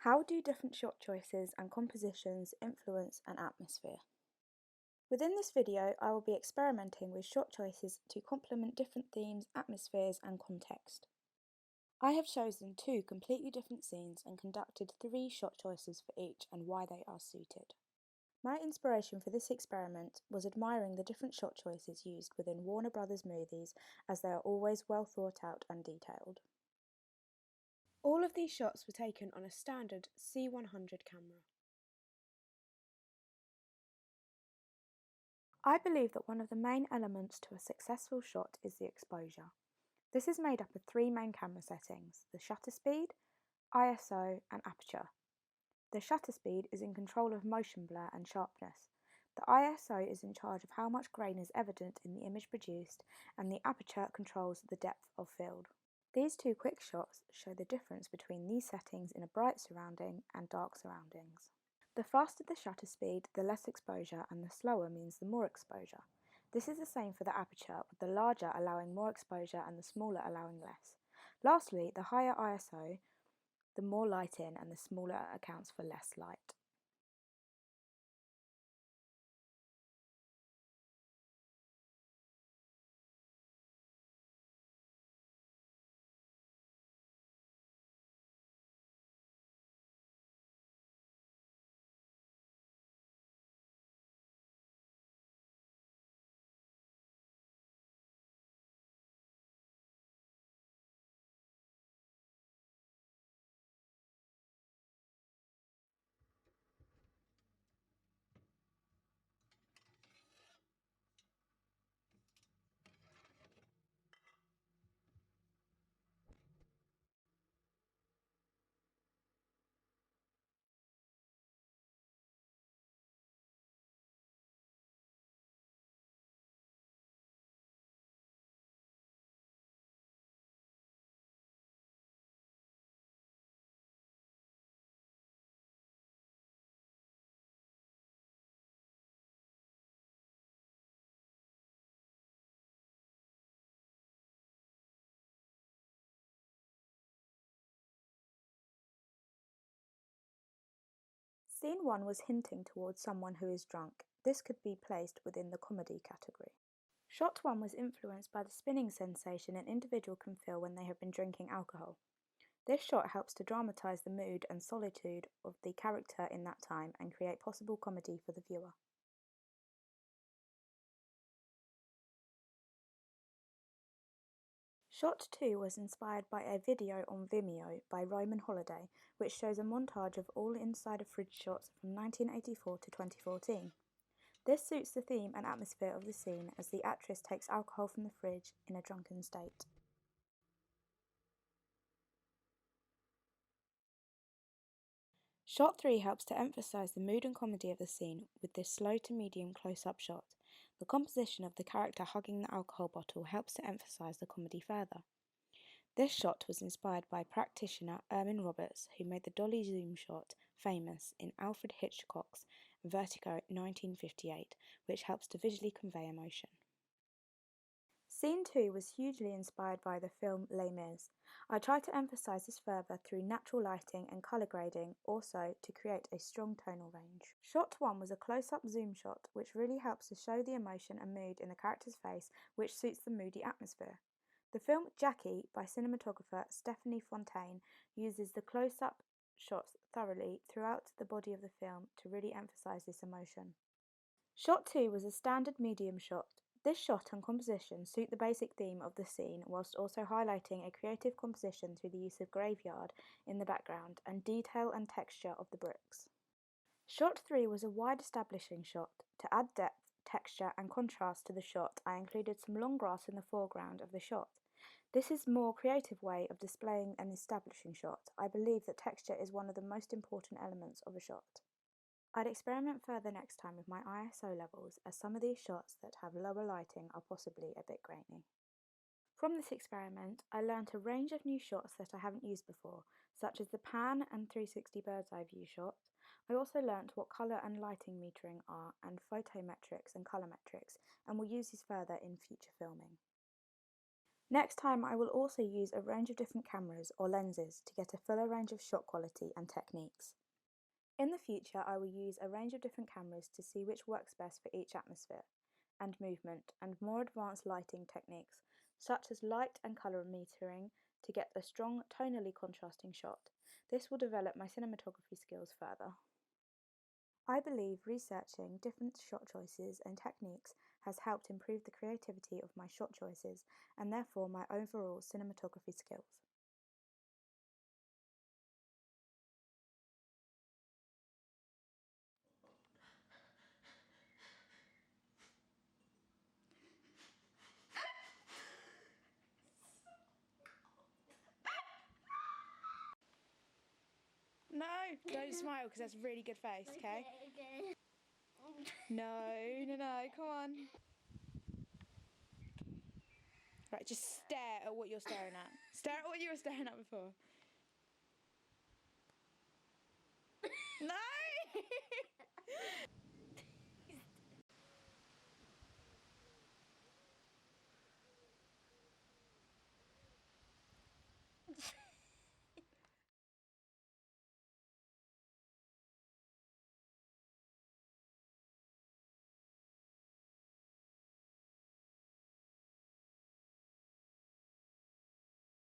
How do different shot choices and compositions influence an atmosphere? Within this video, I will be experimenting with shot choices to complement different themes, atmospheres, and context. I have chosen two completely different scenes and conducted 3 shot choices for each and why they are suited. My inspiration for this experiment was admiring the different shot choices used within Warner Brothers movies, as they are always well thought out and detailed. All of these shots were taken on a standard C100 camera. I believe that one of the main elements to a successful shot is the exposure. This is made up of 3 main camera settings: the shutter speed, ISO, and aperture. The shutter speed is in control of motion blur and sharpness. The ISO is in charge of how much grain is evident in the image produced, and the aperture controls the depth of field. These 2 quick shots show the difference between these settings in a bright surrounding and dark surroundings. The faster the shutter speed, the less exposure, and the slower means the more exposure. This is the same for the aperture, with the larger allowing more exposure and the smaller allowing less. Lastly, the higher ISO, the more light in, and the smaller accounts for less light. Scene 1 was hinting towards someone who is drunk. This could be placed within the comedy category. Shot 1 was influenced by the spinning sensation an individual can feel when they have been drinking alcohol. This shot helps to dramatise the mood and solitude of the character in that time and create possible comedy for the viewer. Shot 2 was inspired by a video on Vimeo by Roman Holiday, which shows a montage of all inside a fridge shots from 1984 to 2014. This suits the theme and atmosphere of the scene as the actress takes alcohol from the fridge in a drunken state. Shot 3 helps to emphasise the mood and comedy of the scene with this slow to medium close-up shot. The composition of the character hugging the alcohol bottle helps to emphasise the comedy further. This shot was inspired by practitioner Ermin Roberts, who made the dolly zoom shot famous in Alfred Hitchcock's Vertigo 1958, which helps to visually convey emotion. Scene 2 was hugely inspired by the film Les Mis. I tried to emphasise this further through natural lighting and colour grading, also to create a strong tonal range. Shot 1 was a close-up zoom shot, which really helps to show the emotion and mood in the character's face, which suits the moody atmosphere. The film Jackie by cinematographer Stephanie Fontaine uses the close-up shots thoroughly throughout the body of the film to really emphasise this emotion. Shot 2 was a standard medium shot. This shot and composition suit the basic theme of the scene whilst also highlighting a creative composition through the use of graveyard in the background and detail and texture of the bricks. Shot 3 was a wide establishing shot. To add depth, texture and contrast to the shot, I included some long grass in the foreground of the shot. This is a more creative way of displaying an establishing shot. I believe that texture is one of the most important elements of a shot. I'd experiment further next time with my ISO levels, as some of these shots that have lower lighting are possibly a bit grainy. From this experiment, I learnt a range of new shots that I haven't used before, such as the pan and 360 bird's eye view shot. I also learnt what colour and lighting metering are, and photometrics and colourmetrics, and will use these further in future filming. Next time I will also use a range of different cameras or lenses to get a fuller range of shot quality and techniques. In the future I will use a range of different cameras to see which works best for each atmosphere and movement, and more advanced lighting techniques such as light and colour metering to get a strong tonally contrasting shot. This will develop my cinematography skills further. I believe researching different shot choices and techniques has helped improve the creativity of my shot choices and therefore my overall cinematography skills. No, don't smile because that's a really good face, okay? No, come on. Right, just stare at what you're staring at. Stare at what you were staring at before. No!